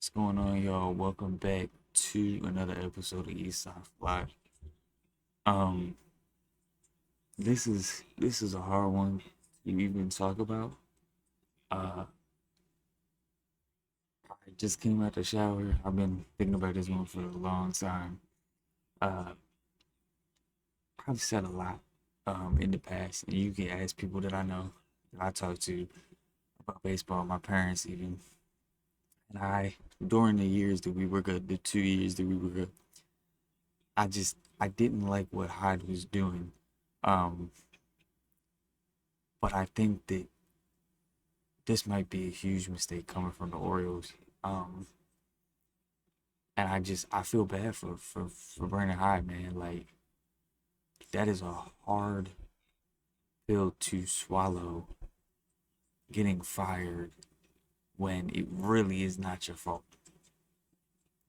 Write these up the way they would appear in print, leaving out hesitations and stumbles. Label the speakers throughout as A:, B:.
A: What's going on, y'all? Welcome back to another episode of Eastside Fly. Um, this is a hard one to even talk about. Uh, I just came out the shower. I've been thinking about this one for a long time. Uh, I've said a lot in the past, and you can ask people that I know, that I talk to about baseball, my parents even, and during the years that we were good, the 2 years that we were good, I didn't like what Hyde was doing. Um, but I think that this might be a huge mistake coming from the Orioles. Um, and I feel bad for Brandon Hyde, man. Like that is a hard pill to swallow, getting fired when it really is not your fault.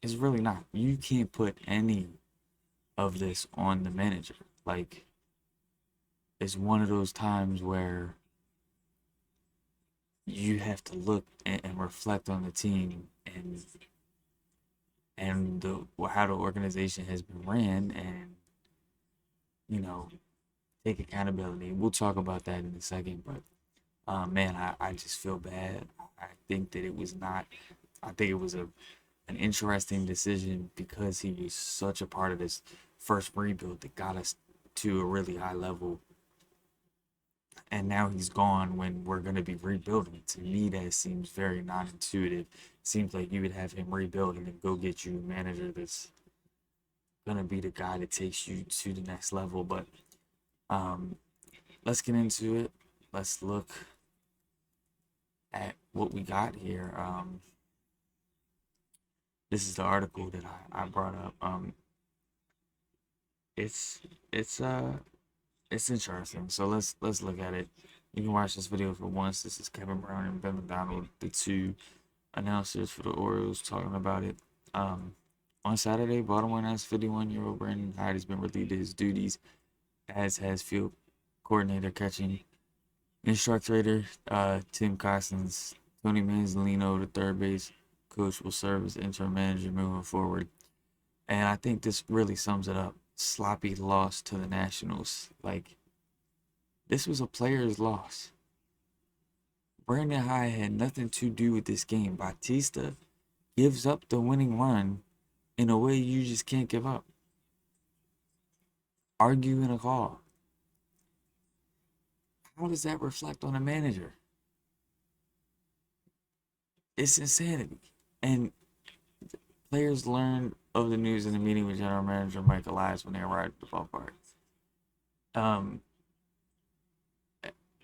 A: It's really not. You can't put any of this on the manager. Like it's one of those times where you have to look and reflect on the team and how the organization has been ran, and you know, take accountability. We'll talk about that in a second, but man, I just feel bad. I think that it was not. I think it was an interesting decision because he was such a part of this first rebuild that got us to a really high level, and now he's gone when we're going to be rebuilding. To me, that seems very non-intuitive. Seems like you would have him rebuild and then go get you a manager that's gonna be the guy that takes you to the next level. But um, let's get into it. Let's look at what we got here. This is the article that I brought up. It's it's uh it's interesting. So let's look at it. You can watch this video for once. This is Kevin Brown and Ben McDonald, the two announcers for the Orioles, talking about it. Um, on Saturday, Baltimore announced 51-year-old Brandon Hyde has been relieved of his duties, as has field coordinator, catching instructor Tim Cossins. Tony Manzolino, the third base coach, will serve as interim manager moving forward. And I think this really sums it up. Sloppy loss to the Nationals. Like, this was a player's loss. Brandon Hyde had nothing to do with this game. Bautista gives up the winning run in a way you just can't give up. Argue in a call. How does that reflect on a manager? It's insanity. And players learned of the news in a meeting with General Manager Mike Elias when they arrived at the ballpark. Um,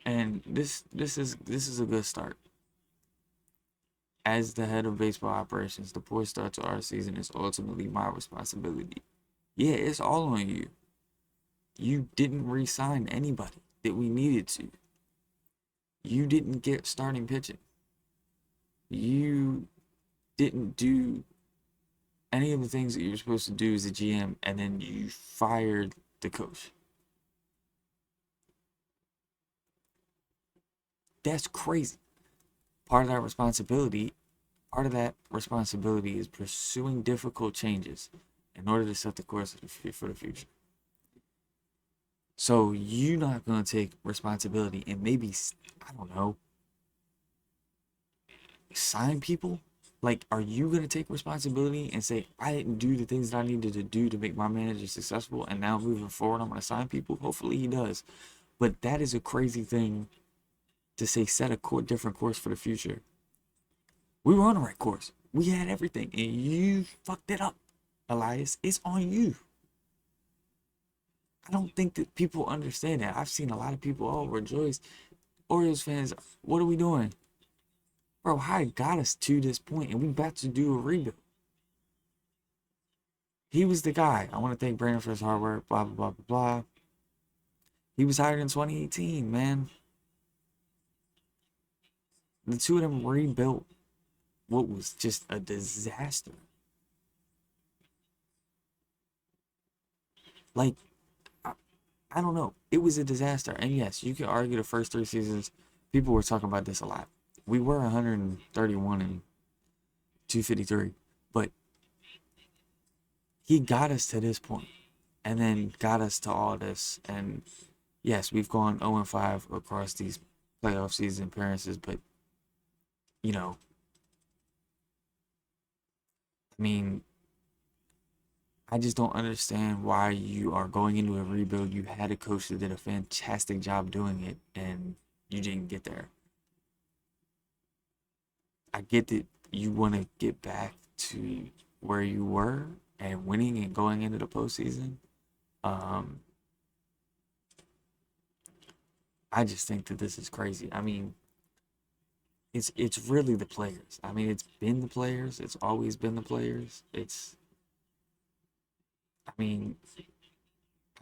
A: and this is a good start. As the head of baseball operations, the poor start to our season is ultimately my responsibility. Yeah, it's all on you. You didn't re-sign anybody that we needed to. You didn't get starting pitching. You didn't do any of the things that you were supposed to do as a GM, and then you fired the coach. That's crazy. Part of that responsibility is pursuing difficult changes in order to set the course for the future. So you're not going to take responsibility and maybe, I don't know, sign people? Like, are you going to take responsibility and say, I didn't do the things that I needed to do to make my manager successful, and now moving forward, I'm going to sign people? Hopefully he does. But that is a crazy thing to say, set a different course for the future. We were on the right course. We had everything, and you fucked it up, Elias. It's on you. I don't think that people understand that. I've seen a lot of people, oh, rejoice. Orioles fans, what are we doing? Bro, Hyde got us to this point, and we about to do a rebuild. He was the guy. I want to thank Brandon for his hard work, blah, blah, blah, blah, blah. He was hired in 2018, man. The two of them rebuilt what was just a disaster. Like, I, I don't know. It was a disaster. And yes, you can argue the first three seasons. People were talking about this a lot. We were 131 and 253. But he got us to this point and then got us to all this. And yes, we've gone 0-5 across these playoff season appearances, but you know, I mean, I just don't understand why you are going into a rebuild. You had a coach that did a fantastic job doing it, and you didn't get there. I get that you want to get back to where you were and winning and going into the postseason. Um, I just think that this is crazy. I mean, it's really the players. I mean, it's been the players. It's always been the players. I mean,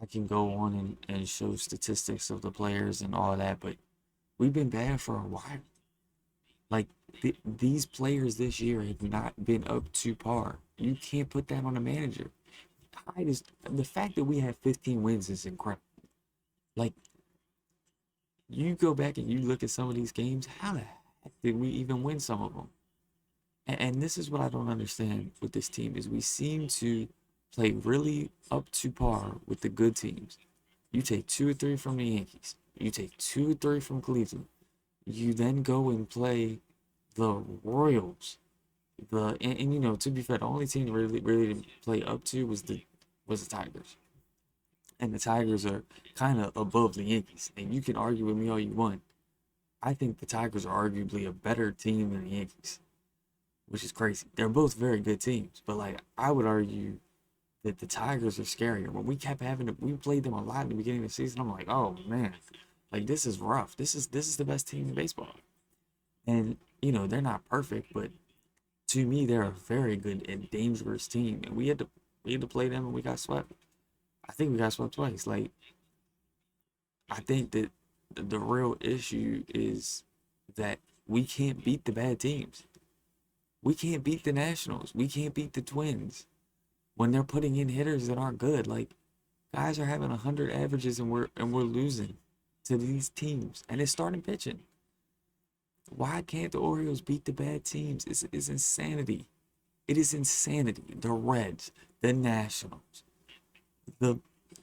A: I can go on and show statistics of the players and all that, but we've been bad for a while. Like these players this year have not been up to par. You can't put that on a manager. Hyde is the fact that we have 15 wins is incredible. Like you go back and you look at some of these games, how the heck did we even win some of them? And this is what I don't understand with this team is we seem to play really up to par with the good teams. You take 2 or 3 from the Yankees. You take 2 or 3 from Cleveland. You then go and play the Royals. And you know, to be fair, the only team really didn't play up to was the Tigers. And the Tigers are kind of above the Yankees. And you can argue with me all you want. I think the Tigers are arguably a better team than the Yankees, which is crazy. They're both very good teams, but like I would argue that the Tigers are scarier. When we kept having to, we played them a lot in the beginning of the season. I'm like, oh man, like this is rough. This is the best team in baseball. And you know they're not perfect, but to me they're a very good and dangerous team. And we had to play them and we got swept. I think we got swept twice. Like I think that the real issue is that we can't beat the bad teams. We can't beat the Nationals. We can't beat the Twins when they're putting in hitters that aren't good. Like guys are having 100 averages and we're losing to these teams, and it's starting pitching. Why can't the Orioles beat the bad teams? It's insanity. It is insanity. The Reds, the Nationals, the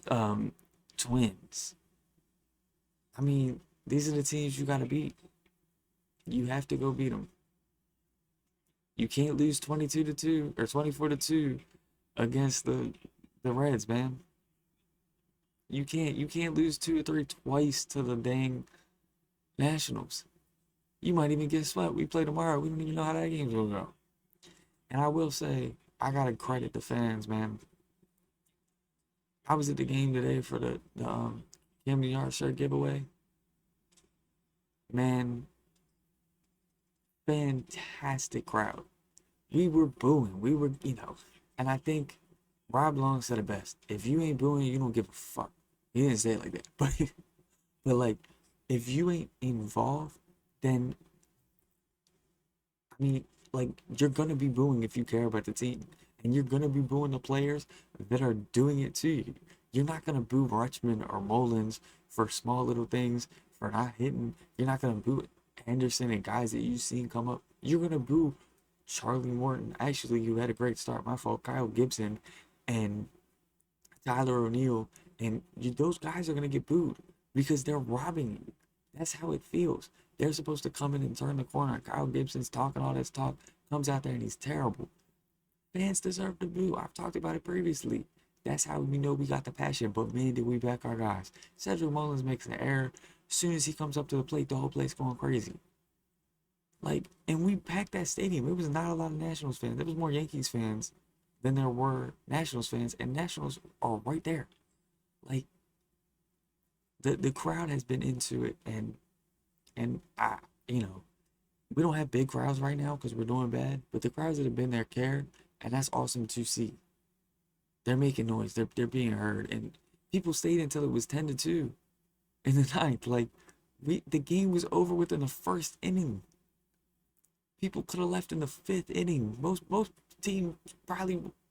A: um, Twins. I mean, these are the teams you got to beat. You have to go beat them. You can't lose 22-2 or 24-2 against the Reds, man. You can't lose 2 or 3 twice to the dang Nationals. You might even get swept. We play tomorrow. We don't even know how that game's gonna go. And I will say, I gotta credit the fans, man. I was at the game today for the Camden Yard shirt giveaway. Man, fantastic crowd. We were booing. We were, and I think Rob Long said it best. If you ain't booing, you don't give a fuck. He didn't say it like that, but like, if you ain't involved, then I mean, like, you're gonna be booing if you care about the team, and you're gonna be booing the players that are doing it to you. You're not gonna boo Rutschman or Mullins for small little things for not hitting. You're not gonna boo Anderson and guys that you've seen come up. You're gonna boo Charlie Morton. Actually, you had a great start. My fault. Kyle Gibson and Tyler O'Neill, and those guys are gonna get booed because they're robbing you. That's how it feels. They're supposed to come in and turn the corner. Kyle Gibson's talking all this talk, comes out there and he's terrible. Fans deserve to boo. I've talked about it previously. That's how we know we got the passion. But man, did we back our guys. Cedric Mullins makes an error. As soon as he comes up to the plate, the whole place going crazy. Like, and we packed that stadium. It was not a lot of Nationals fans. There was more Yankees fans than there were Nationals fans, and Nationals are right there. Like, the crowd has been into it, and I, we don't have big crowds right now because we're doing bad, but the crowds that have been there care, and that's awesome to see. They're making noise. They're being heard, and people stayed until it was 10-2 in the ninth. Like, the game was over within the first inning. People could have left in the fifth inning. Most team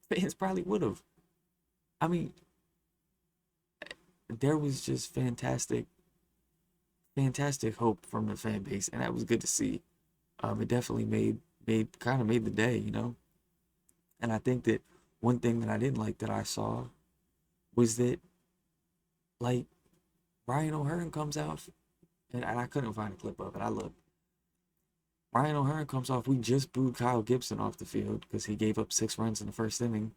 A: fans probably would have. I mean, there was just fantastic hope from the fan base, and that was good to see. It definitely made made the day, you know. And I think that one thing that I didn't like that I saw was that like Ryan O'Hearn comes out, and I couldn't find a clip of it. I looked. Ryan O'Hearn comes off. We just booed Kyle Gibson off the field because he gave up 6 runs in the first inning,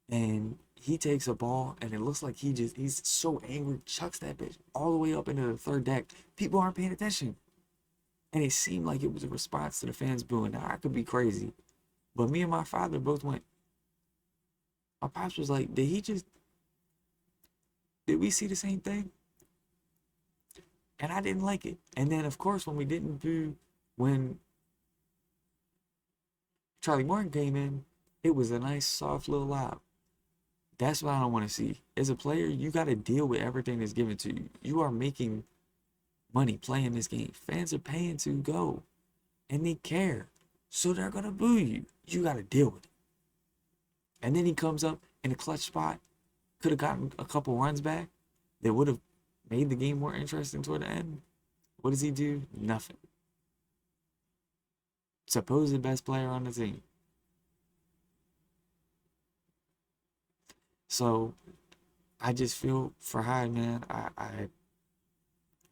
A: and he takes a ball, and it looks like he's so angry, chucks that bitch all the way up into the third deck. People aren't paying attention, and it seemed like it was a response to the fans booing. Now I could be crazy, but me and my father both went. My pops was like, did we see the same thing? And I didn't like it. And then of course when we didn't boo when Charlie Morton came in, it was a nice soft little loud. That's what I don't want to see. As a player, you got to deal with everything that's given to you. You are making money playing this game. Fans are paying to go, and they care. So they're going to boo you. You got to deal with it. And then he comes up in a clutch spot, could have gotten a couple runs back that would have made the game more interesting toward the end. What does he do? Nothing. Supposed best player on the team. So I just feel for Hyde, man.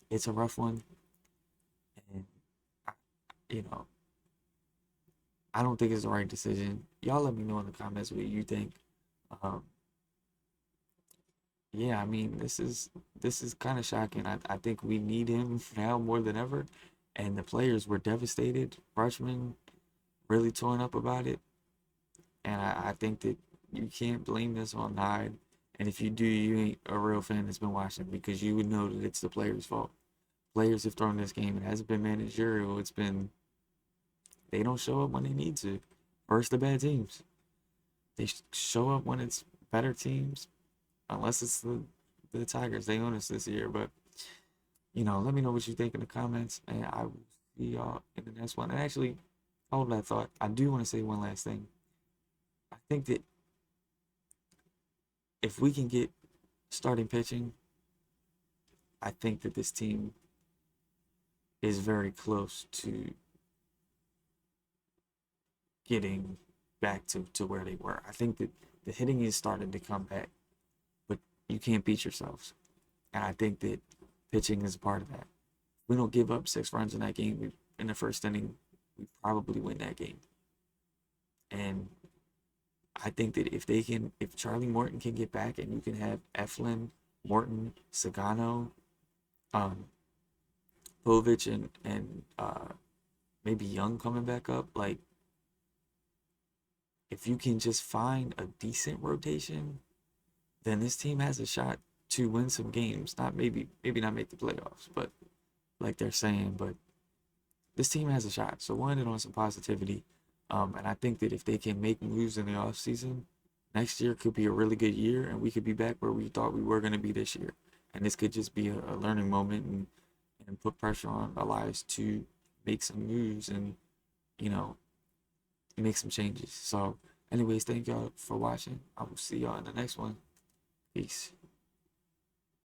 A: It's a rough one, and I, you know, I don't think it's the right decision. Y'all let me know in the comments what you think. Um, yeah, I mean, this is kind of shocking. I think we need him now more than ever, and the players were devastated. Rutschman really torn up about it, and I think that you can't blame this on Hyde. And if you do, you ain't a real fan that's been watching because you would know that it's the players' fault. Players have thrown this game. It hasn't been managerial. It's been they don't show up when they need to. First, the bad teams. They show up when it's better teams, unless it's the Tigers. They own us this year, but let me know what you think in the comments, and I will see y'all in the next one. And actually, hold that thought. I do want to say one last thing. I think that if we can get starting pitching, I think that this team is very close to getting back to where they were. I think that the hitting is starting to come back, but you can't beat yourselves. And I think that pitching is a part of that. We don't give up 6 runs in that game. In the first inning, we probably win that game. And I think that if Charlie Morton can get back and you can have Eflin, Morton, Sagano, um, Povich, and maybe Young coming back up, like if you can just find a decent rotation, then this team has a shot to win some games. Not maybe not make the playoffs, but like they're saying, but this team has a shot. So one, it on some positivity. And I think that if they can make moves in the offseason, next year could be a really good year and we could be back where we thought we were going to be this year. And this could just be a learning moment and put pressure on Elias to make some moves and, you know, make some changes. So anyways, thank y'all for watching. I will see y'all in the next one. Peace.